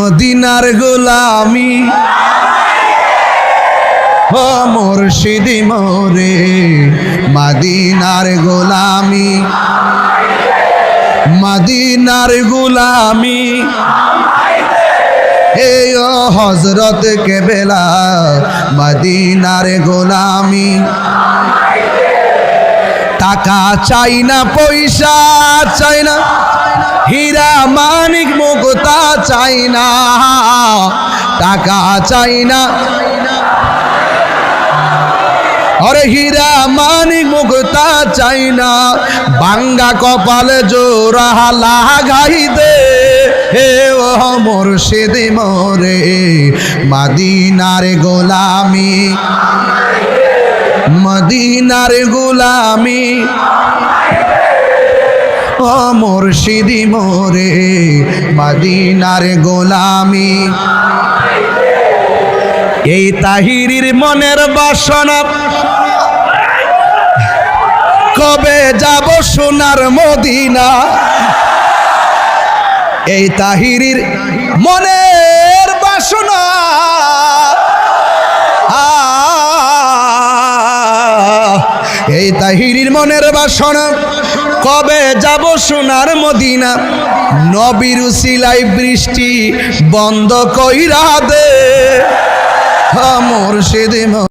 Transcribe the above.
মদিনার গোলামি ও মুর্শিদ মোরে মদিনার গোলামি মদিনার গোলামি হে ও হযরত কেবলা মদিনার গোলামি টাকা চাই না পয়সা চাই না হীরা মানিক মুক্তা চাই না টাকা চাই না अरे हीरा मानिक मुक्ता चाई ना बांगा कपाल जोरा लागाई दे हे ओ मुर्शिद मोरे मदीनार गोलामी मदीनार गोलामी ओ मुर्शिद मोरे मदीनार गोलामी এই তাহিরির মনের বাসনা কবে যাব সোনার মদিনা এই তাহিরির মনের বাসনা এই তাহিরির মনের বাসনা কবে যাব সোনার মদিনা নবীর উসিলাই বৃষ্টি বন্ধ কইরা দে মুর্শিদ